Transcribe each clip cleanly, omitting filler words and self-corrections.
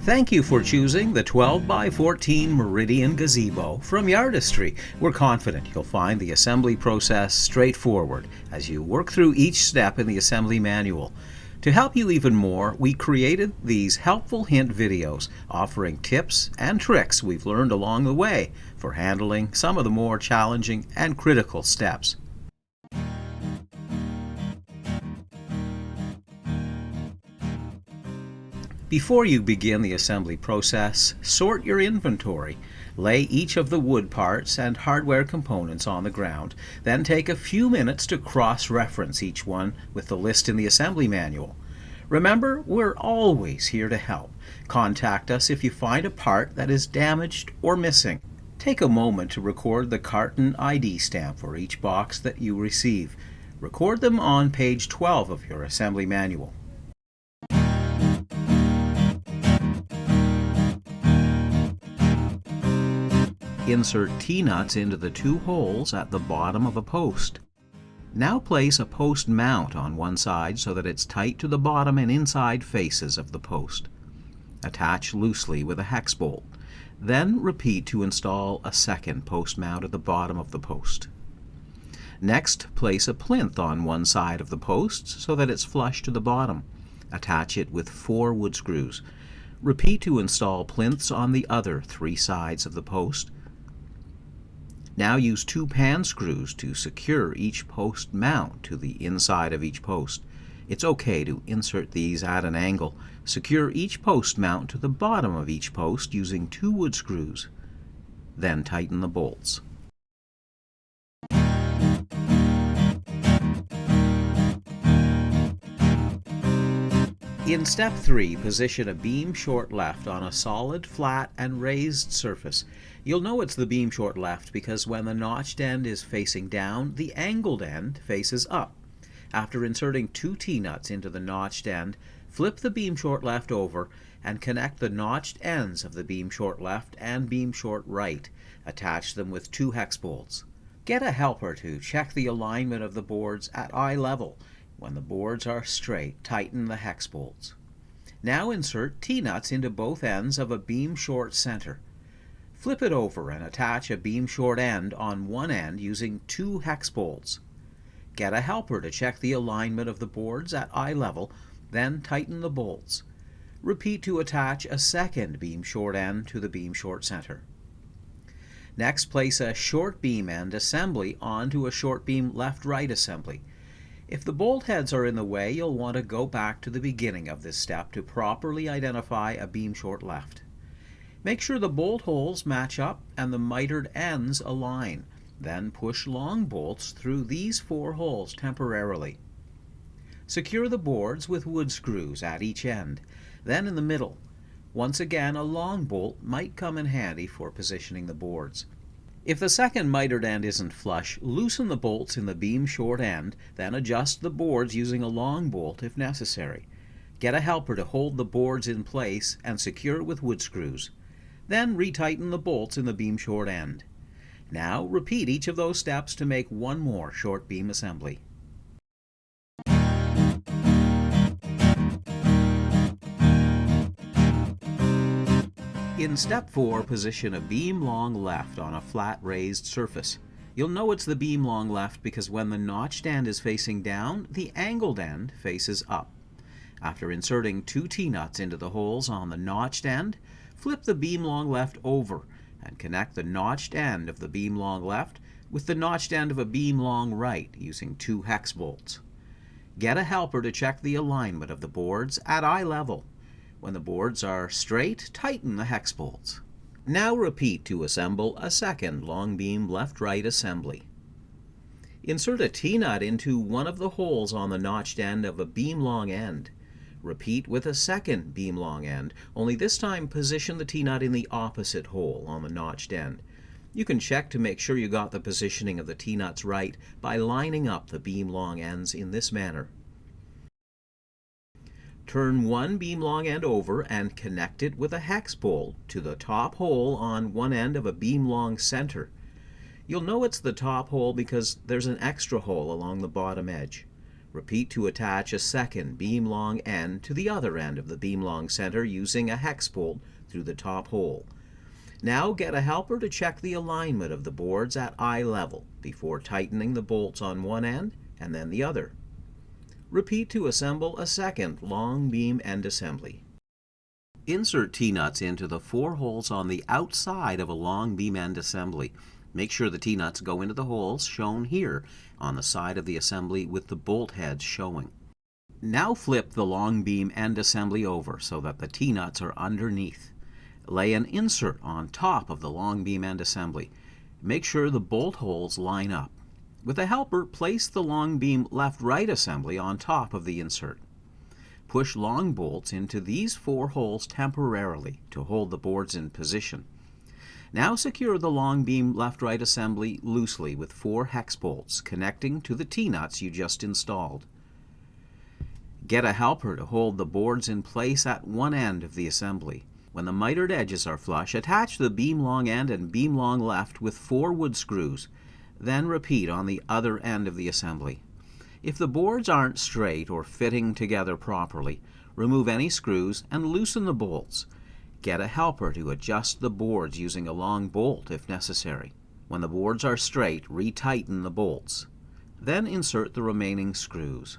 Thank you for choosing the 12 by 14 Meridian Gazebo from Yardistry. We're confident you'll find the assembly process straightforward as you work through each step in the assembly manual. To help you even more, we created these helpful hint videos offering tips and tricks we've learned along the way for handling some of the more challenging and critical steps. Before you begin the assembly process, sort your inventory. Lay each of the wood parts and hardware components on the ground, then take a few minutes to cross-reference each one with the list in the assembly manual. Remember, we're always here to help. Contact us if you find a part that is damaged or missing. Take a moment to record the carton ID stamp for each box that you receive. Record them on page 12 of your assembly manual. Insert T-nuts into the two holes at the bottom of a post. Now place a post mount on one side so that it's tight to the bottom and inside faces of the post. Attach loosely with a hex bolt. Then repeat to install a second post mount at the bottom of the post. Next, place a plinth on one side of the post so that it's flush to the bottom. Attach it with 4 wood screws. Repeat to install plinths on the other 3 sides of the post. Now use 2 pan screws to secure each post mount to the inside of each post. It's okay to insert these at an angle. Secure each post mount to the bottom of each post using 2 wood screws. Then tighten the bolts. In step 3, position a beam short left on a solid, flat, and raised surface. You'll know it's the beam short left because when the notched end is facing down, the angled end faces up. After inserting 2 T-nuts into the notched end, flip the beam short left over and connect the notched ends of the beam short left and beam short right. Attach them with 2 hex bolts. Get a helper to check the alignment of the boards at eye level. When the boards are straight, tighten the hex bolts. Now insert T-nuts into both ends of a beam short center. Flip it over and attach a beam short end on one end using 2 hex bolts. Get a helper to check the alignment of the boards at eye level, then tighten the bolts. Repeat to attach a second beam short end to the beam short center. Next, place a short beam end assembly onto a short beam left-right assembly. If the bolt heads are in the way, you'll want to go back to the beginning of this step to properly identify a beam short left. Make sure the bolt holes match up and the mitered ends align. Then push long bolts through these 4 holes temporarily. Secure the boards with wood screws at each end, then in the middle. Once again, a long bolt might come in handy for positioning the boards. If the second mitered end isn't flush, loosen the bolts in the beam short end, then adjust the boards using a long bolt if necessary. Get a helper to hold the boards in place and secure it with wood screws. Then retighten the bolts in the beam short end. Now repeat each of those steps to make one more short beam assembly. In step 4, position a beam long left on a flat raised surface. You'll know it's the beam long left because when the notched end is facing down, the angled end faces up. After inserting 2 T-nuts into the holes on the notched end, flip the beam long left over and connect the notched end of the beam long left with the notched end of a beam long right using 2 hex bolts. Get a helper to check the alignment of the boards at eye level. When the boards are straight, tighten the hex bolts. Now repeat to assemble a second long beam left-right assembly. Insert a T-nut into one of the holes on the notched end of a beam long end. Repeat with a second beam long end, only this time position the T-nut in the opposite hole on the notched end. You can check to make sure you got the positioning of the T-nuts right by lining up the beam long ends in this manner. Turn one beam long end over and connect it with a hex bolt to the top hole on one end of a beam long center. You'll know it's the top hole because there's an extra hole along the bottom edge. Repeat to attach a second beam-long end to the other end of the beam-long center using a hex bolt through the top hole. Now get a helper to check the alignment of the boards at eye level before tightening the bolts on one end and then the other. Repeat to assemble a second long beam end assembly. Insert T-nuts into the 4 holes on the outside of a long beam end assembly. Make sure the T-nuts go into the holes shown here on the side of the assembly with the bolt heads showing. Now flip the long beam end assembly over so that the T-nuts are underneath. Lay an insert on top of the long beam end assembly. Make sure the bolt holes line up. With a helper, place the long beam left-right assembly on top of the insert. Push long bolts into these 4 holes temporarily to hold the boards in position. Now secure the long beam left-right assembly loosely with 4 hex bolts connecting to the T-nuts you just installed. Get a helper to hold the boards in place at one end of the assembly. When the mitered edges are flush, attach the beam long end and beam long left with 4 wood screws. Then repeat on the other end of the assembly. If the boards aren't straight or fitting together properly, remove any screws and loosen the bolts. Get a helper to adjust the boards using a long bolt if necessary. When the boards are straight, retighten the bolts. Then insert the remaining screws.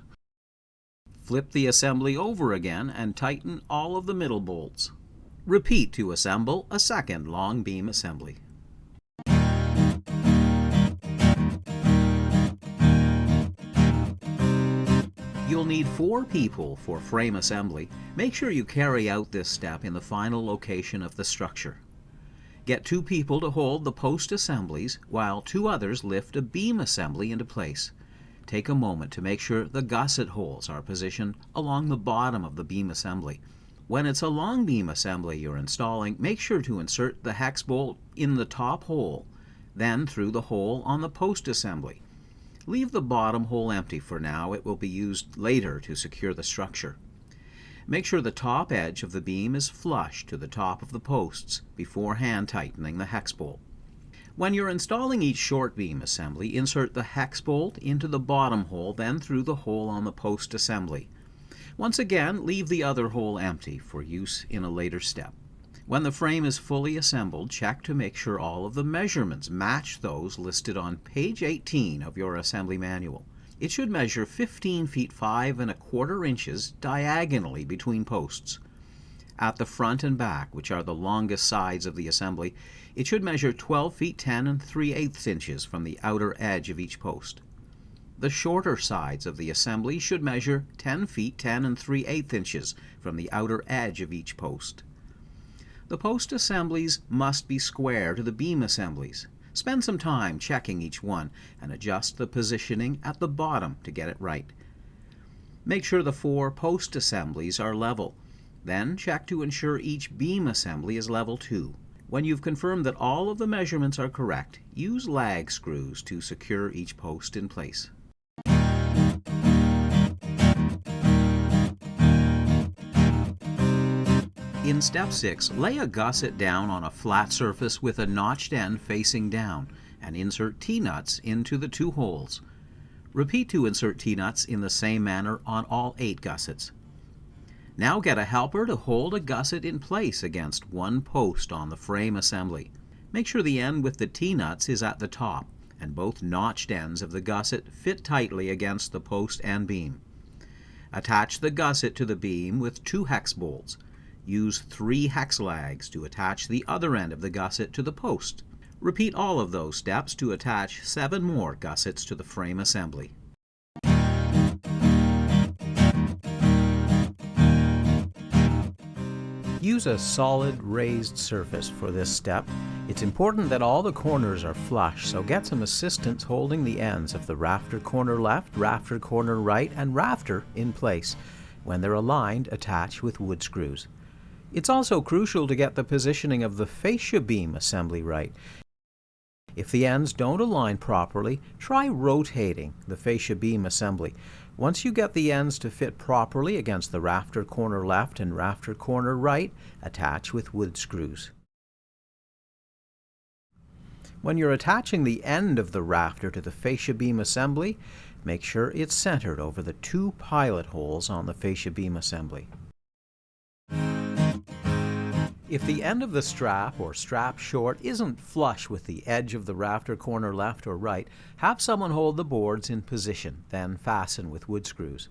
Flip the assembly over again and tighten all of the middle bolts. Repeat to assemble a second long beam assembly. You'll need 4 people for frame assembly. Make sure you carry out this step in the final location of the structure. Get 2 people to hold the post assemblies while 2 others lift a beam assembly into place. Take a moment to make sure the gusset holes are positioned along the bottom of the beam assembly. When it's a long beam assembly you're installing, make sure to insert the hex bolt in the top hole, then through the hole on the post assembly. Leave the bottom hole empty for now. It will be used later to secure the structure. Make sure the top edge of the beam is flush to the top of the posts before hand tightening the hex bolt. When you're installing each short beam assembly, insert the hex bolt into the bottom hole, then through the hole on the post assembly. Once again, leave the other hole empty for use in a later step. When the frame is fully assembled, check to make sure all of the measurements match those listed on page 18 of your assembly manual. It should measure 15 feet 5 1/4 inches diagonally between posts. At the front and back, which are the longest sides of the assembly, it should measure 12 feet 10 3/8 inches from the outer edge of each post. The shorter sides of the assembly should measure 10 feet 10 3/8 inches from the outer edge of each post. The post assemblies must be square to the beam assemblies. Spend some time checking each one and adjust the positioning at the bottom to get it right. Make sure the 4 post assemblies are level. Then check to ensure each beam assembly is level too. When you've confirmed that all of the measurements are correct, use lag screws to secure each post in place. In step 6, lay a gusset down on a flat surface with a notched end facing down and insert T-nuts into the 2 holes. Repeat to insert T-nuts in the same manner on all 8 gussets. Now get a helper to hold a gusset in place against one post on the frame assembly. Make sure the end with the T-nuts is at the top and both notched ends of the gusset fit tightly against the post and beam. Attach the gusset to the beam with 2 hex bolts. Use 3 hex lags to attach the other end of the gusset to the post. Repeat all of those steps to attach 7 more gussets to the frame assembly. Use a solid raised surface for this step. It's important that all the corners are flush, so get some assistance holding the ends of the rafter corner left, rafter corner right, and rafter in place. When they're aligned, attach with wood screws. It's also crucial to get the positioning of the fascia beam assembly right. If the ends don't align properly, try rotating the fascia beam assembly. Once you get the ends to fit properly against the rafter corner left and rafter corner right, attach with wood screws. When you're attaching the end of the rafter to the fascia beam assembly, Make sure it's centered over the 2 pilot holes on the fascia beam assembly. If the end of the strap or strap short isn't flush with the edge of the rafter corner left or right, have someone hold the boards in position, then fasten with wood screws.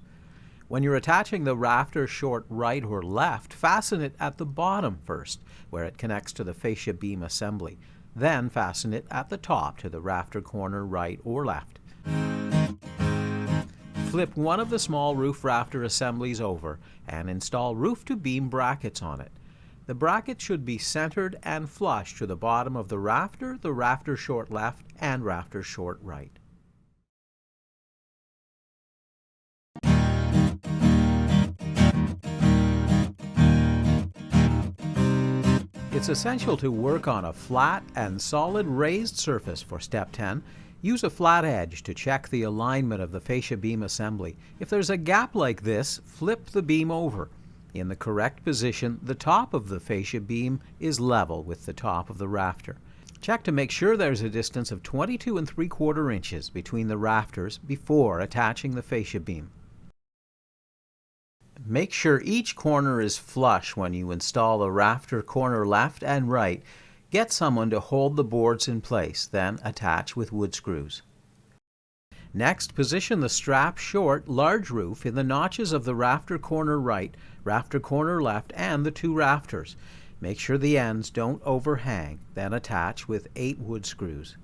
When you're attaching the rafter short right or left, fasten it at the bottom first, where it connects to the fascia beam assembly. Then fasten it at the top to the rafter corner right or left. Flip one of the small roof rafter assemblies over and install roof-to-beam brackets on it. The bracket should be centered and flush to the bottom of the rafter short left, and rafter short right. It's essential to work on a flat and solid raised surface for step 10. Use a flat edge to check the alignment of the fascia beam assembly. If there's a gap like this, flip the beam over. In the correct position, the top of the fascia beam is level with the top of the rafter. Check to make sure there's a distance of 22 3/4 inches between the rafters before attaching the fascia beam. Make sure each corner is flush when you install the rafter corner left and right. Get someone to hold the boards in place, then attach with wood screws. Next, position the strap short large roof in the notches of the rafter corner right, rafter corner left, and the 2 rafters. Make sure the ends don't overhang, then attach with 8 wood screws.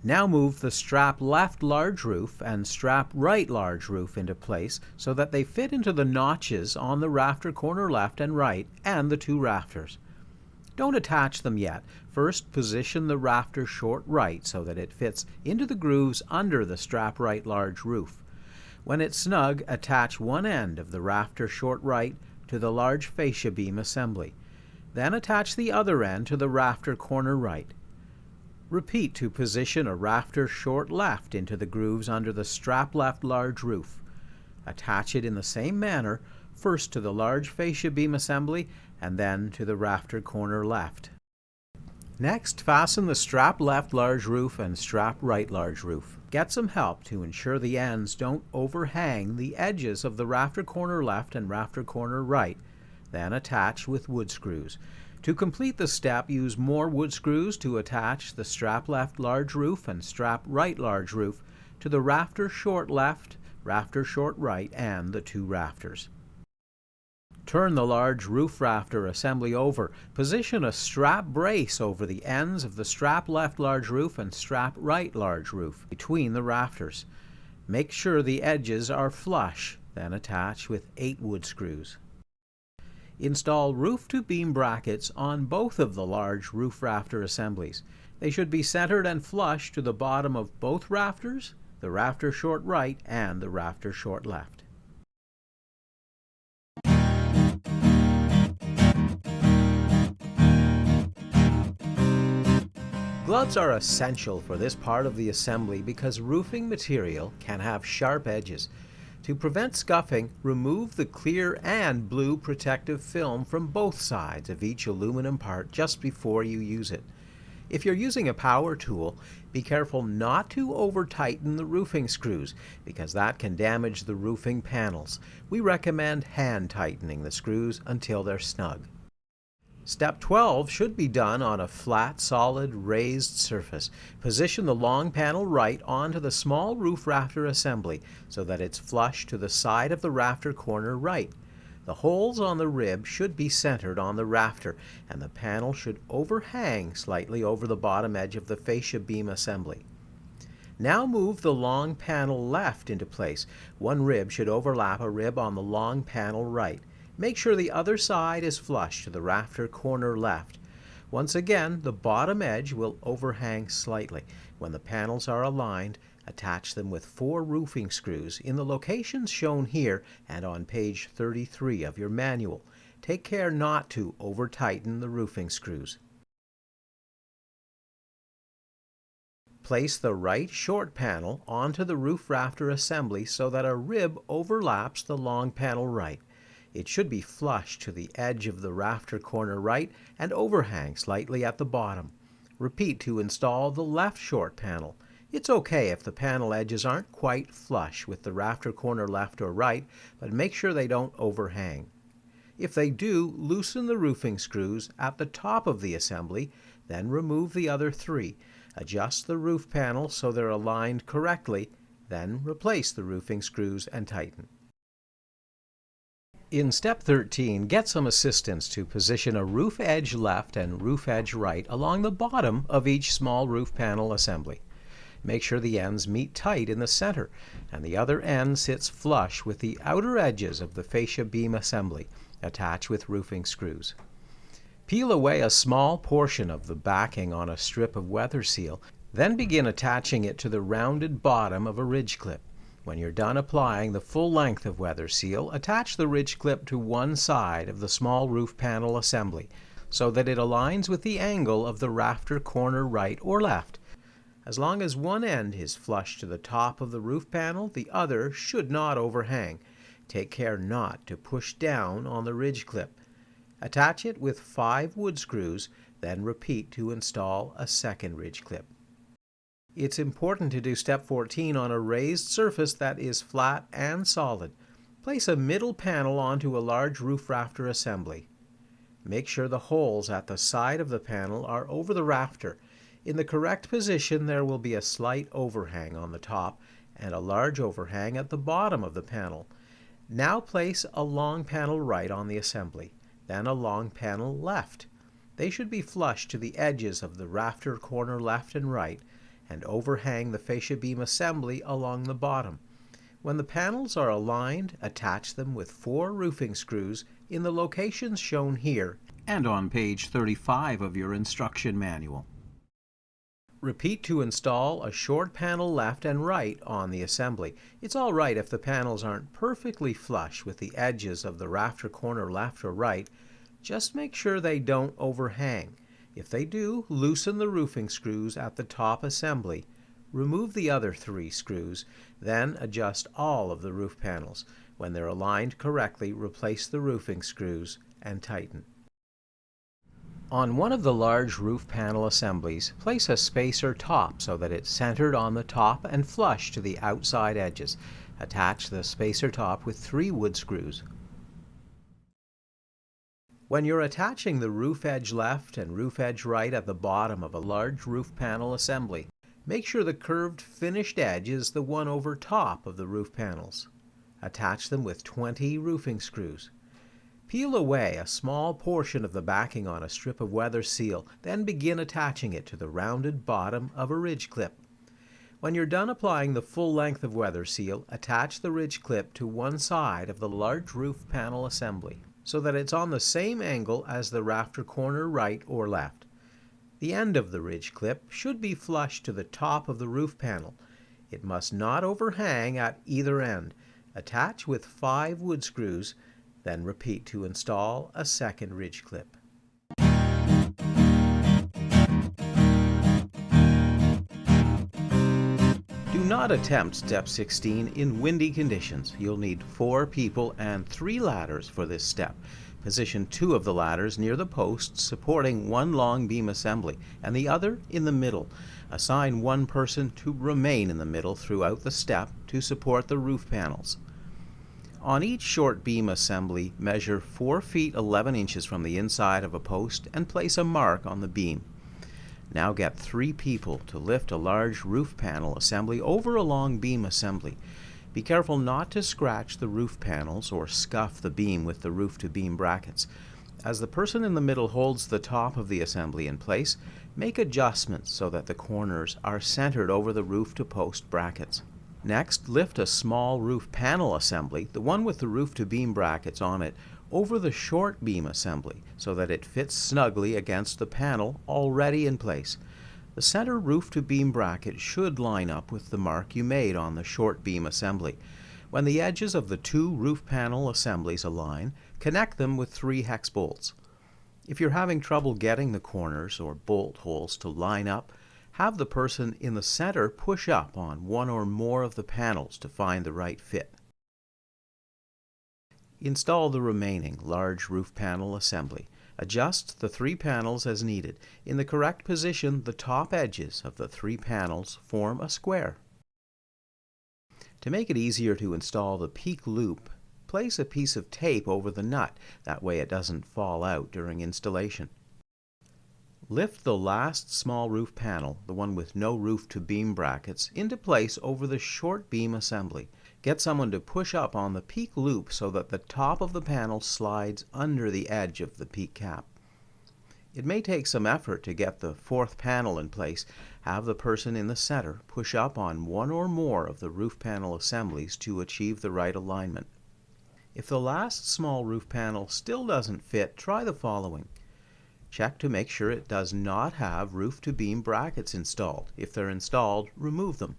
Now move the strap left large roof and strap right large roof into place so that they fit into the notches on the rafter corner left and right and the 2 rafters. Don't attach them yet. First, position the rafter short right so that it fits into the grooves under the strap right large roof. When it's snug, attach one end of the rafter short right to the large fascia beam assembly. Then attach the other end to the rafter corner right. Repeat to position a rafter short left into the grooves under the strap left large roof. Attach it in the same manner, first to the large fascia beam assembly and then to the rafter corner left. Next, fasten the strap left large roof and strap right large roof. Get some help to ensure the ends don't overhang the edges of the rafter corner left and rafter corner right. Then attach with wood screws. To complete the step, use more wood screws to attach the strap left large roof and strap right large roof to the rafter short left, rafter short right, and the 2 rafters. Turn the large roof rafter assembly over. Position a strap brace over the ends of the strap left large roof and strap right large roof between the rafters. Make sure the edges are flush, then attach with 8 wood screws. Install roof-to-beam brackets on both of the large roof rafter assemblies. They should be centered and flush to the bottom of both rafters, the rafter short right and the rafter short left. Gloves are essential for this part of the assembly because roofing material can have sharp edges. To prevent scuffing, remove the clear and blue protective film from both sides of each aluminum part just before you use it. If you're using a power tool, be careful not to over-tighten the roofing screws because that can damage the roofing panels. We recommend hand tightening the screws until they're snug. Step 12 should be done on a flat, solid, raised surface. Position the long panel right onto the small roof rafter assembly so that it's flush to the side of the rafter corner right. The holes on the rib should be centered on the rafter, and the panel should overhang slightly over the bottom edge of the fascia beam assembly. Now move the long panel left into place. One rib should overlap a rib on the long panel right. Make sure the other side is flush to the rafter corner left. Once again, the bottom edge will overhang slightly. When the panels are aligned, attach them with 4 roofing screws in the locations shown here and on page 33 of your manual. Take care not to over-tighten the roofing screws. Place the right short panel onto the roof rafter assembly so that a rib overlaps the long panel right. It should be flush to the edge of the rafter corner right and overhang slightly at the bottom. Repeat to install the left short panel. It's okay if the panel edges aren't quite flush with the rafter corner left or right, but make sure they don't overhang. If they do, loosen the roofing screws at the top of the assembly, then remove the other 3. Adjust the roof panel so they're aligned correctly, then replace the roofing screws and tighten. In step 13, get some assistance to position a roof edge left and roof edge right along the bottom of each small roof panel assembly. Make sure the ends meet tight in the center, and the other end sits flush with the outer edges of the fascia beam assembly, attached with roofing screws. Peel away a small portion of the backing on a strip of weather seal, then begin attaching it to the rounded bottom of a ridge clip. When you're done applying the full length of weather seal, attach the ridge clip to one side of the small roof panel assembly so that it aligns with the angle of the rafter corner right or left. As long as one end is flush to the top of the roof panel, the other should not overhang. Take care not to push down on the ridge clip. Attach it with 5 wood screws, then repeat to install a second ridge clip. It's important to do step 14 on a raised surface that is flat and solid. Place a middle panel onto a large roof rafter assembly. Make sure the holes at the side of the panel are over the rafter. In the correct position, there will be a slight overhang on the top and a large overhang at the bottom of the panel. Now place a long panel right on the assembly, then a long panel left. They should be flush to the edges of the rafter corner left and right, and overhang the fascia beam assembly along the bottom. When the panels are aligned, attach them with 4 roofing screws in the locations shown here and on page 35 of your instruction manual. Repeat to install a short panel left and right on the assembly. It's all right if the panels aren't perfectly flush with the edges of the rafter corner left or right. Just make sure they don't overhang. If they do, loosen the roofing screws at the top assembly. Remove the other 3 screws, then adjust all of the roof panels. When they're aligned correctly, replace the roofing screws and tighten. On one of the large roof panel assemblies, place a spacer top so that it's centered on the top and flush to the outside edges. Attach the spacer top with 3 wood screws. When you're attaching the roof edge left and roof edge right at the bottom of a large roof panel assembly, make sure the curved finished edge is the one over top of the roof panels. Attach them with 20 roofing screws. Peel away a small portion of the backing on a strip of weather seal, then begin attaching it to the rounded bottom of a ridge clip. When you're done applying the full length of weather seal, attach the ridge clip to one side of the large roof panel assembly so that it's on the same angle as the rafter corner right or left. The end of the ridge clip should be flush to the top of the roof panel. It must not overhang at either end. Attach with 5 wood screws, then repeat to install a second ridge clip. Do not attempt step 16 in windy conditions. You'll need 4 people and 3 ladders for this step. Position 2 of the ladders near the posts supporting one long beam assembly and the other in the middle. Assign one person to remain in the middle throughout the step to support the roof panels. On each short beam assembly, measure 4 feet 11 inches from the inside of a post and place a mark on the beam. Now get 3 people to lift a large roof panel assembly over a long beam assembly. Be careful not to scratch the roof panels or scuff the beam with the roof-to-beam brackets. As the person in the middle holds the top of the assembly in place, make adjustments so that the corners are centered over the roof-to-post brackets. Next, lift a small roof panel assembly, the one with the roof-to-beam brackets on it, over the short beam assembly so that it fits snugly against the panel already in place. The center roof-to-beam bracket should line up with the mark you made on the short beam assembly. When the edges of the 2 roof panel assemblies align, connect them with 3 hex bolts. If you're having trouble getting the corners or bolt holes to line up, have the person in the center push up on one or more of the panels to find the right fit. Install the remaining large roof panel assembly. Adjust the 3 panels as needed. In the correct position, the top edges of the 3 panels form a square. To make it easier to install the peak loop, place a piece of tape over the nut. That way it doesn't fall out during installation. Lift the last small roof panel, the one with no roof to beam brackets, into place over the short beam assembly. Get someone to push up on the peak loop so that the top of the panel slides under the edge of the peak cap. It may take some effort to get the 4th panel in place. Have the person in the center push up on one or more of the roof panel assemblies to achieve the right alignment. If the last small roof panel still doesn't fit, try the following. Check to make sure it does not have roof-to-beam brackets installed. If they're installed, remove them.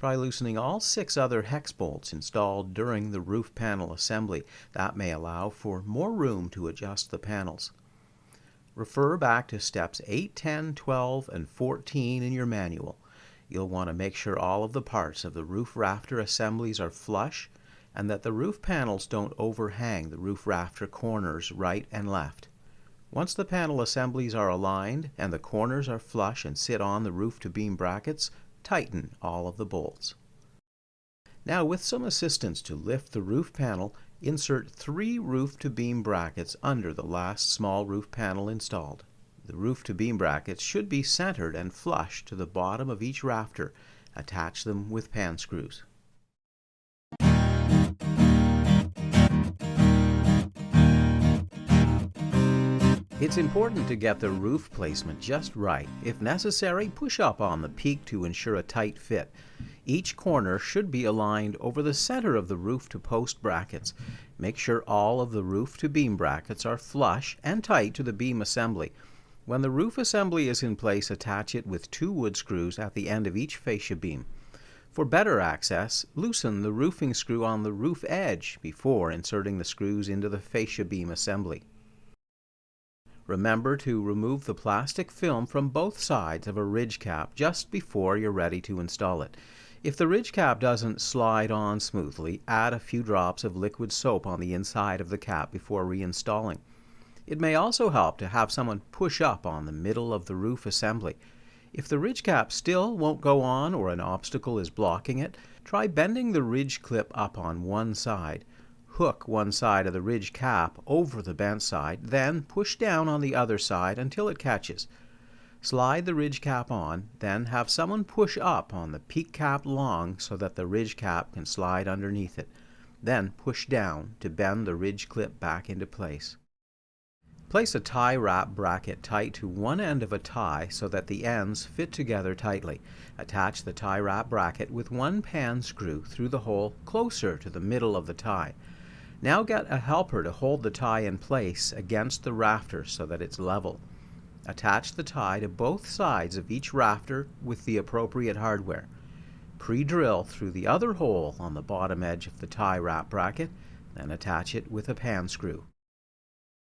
Try loosening all 6 other hex bolts installed during the roof panel assembly. That may allow for more room to adjust the panels. Refer back to steps 8, 10, 12, and 14 in your manual. You'll want to make sure all of the parts of the roof rafter assemblies are flush and that the roof panels don't overhang the roof rafter corners right and left. Once the panel assemblies are aligned and the corners are flush and sit on the roof-to-beam brackets, tighten all of the bolts. Now, with some assistance to lift the roof panel, insert 3 roof-to-beam brackets under the last small roof panel installed. The roof-to-beam brackets should be centered and flush to the bottom of each rafter. Attach them with pan screws. It's important to get the roof placement just right. If necessary, push up on the peak to ensure a tight fit. Each corner should be aligned over the center of the roof-to-post brackets. Make sure all of the roof-to-beam brackets are flush and tight to the beam assembly. When the roof assembly is in place, attach it with 2 wood screws at the end of each fascia beam. For better access, loosen the roofing screw on the roof edge before inserting the screws into the fascia beam assembly. Remember to remove the plastic film from both sides of a ridge cap just before you're ready to install it. If the ridge cap doesn't slide on smoothly, add a few drops of liquid soap on the inside of the cap before reinstalling. It may also help to have someone push up on the middle of the roof assembly. If the ridge cap still won't go on or an obstacle is blocking it, try bending the ridge clip up on one side. Hook one side of the ridge cap over the bent side, then push down on the other side until it catches. Slide the ridge cap on, then have someone push up on the peak cap long so that the ridge cap can slide underneath it. Then push down to bend the ridge clip back into place. Place a tie wrap bracket tight to one end of a tie so that the ends fit together tightly. Attach the tie wrap bracket with 1 pan screw through the hole closer to the middle of the tie. Now get a helper to hold the tie in place against the rafter so that it's level. Attach the tie to both sides of each rafter with the appropriate hardware. Pre-drill through the other hole on the bottom edge of the tie wrap bracket, then attach it with a pan screw.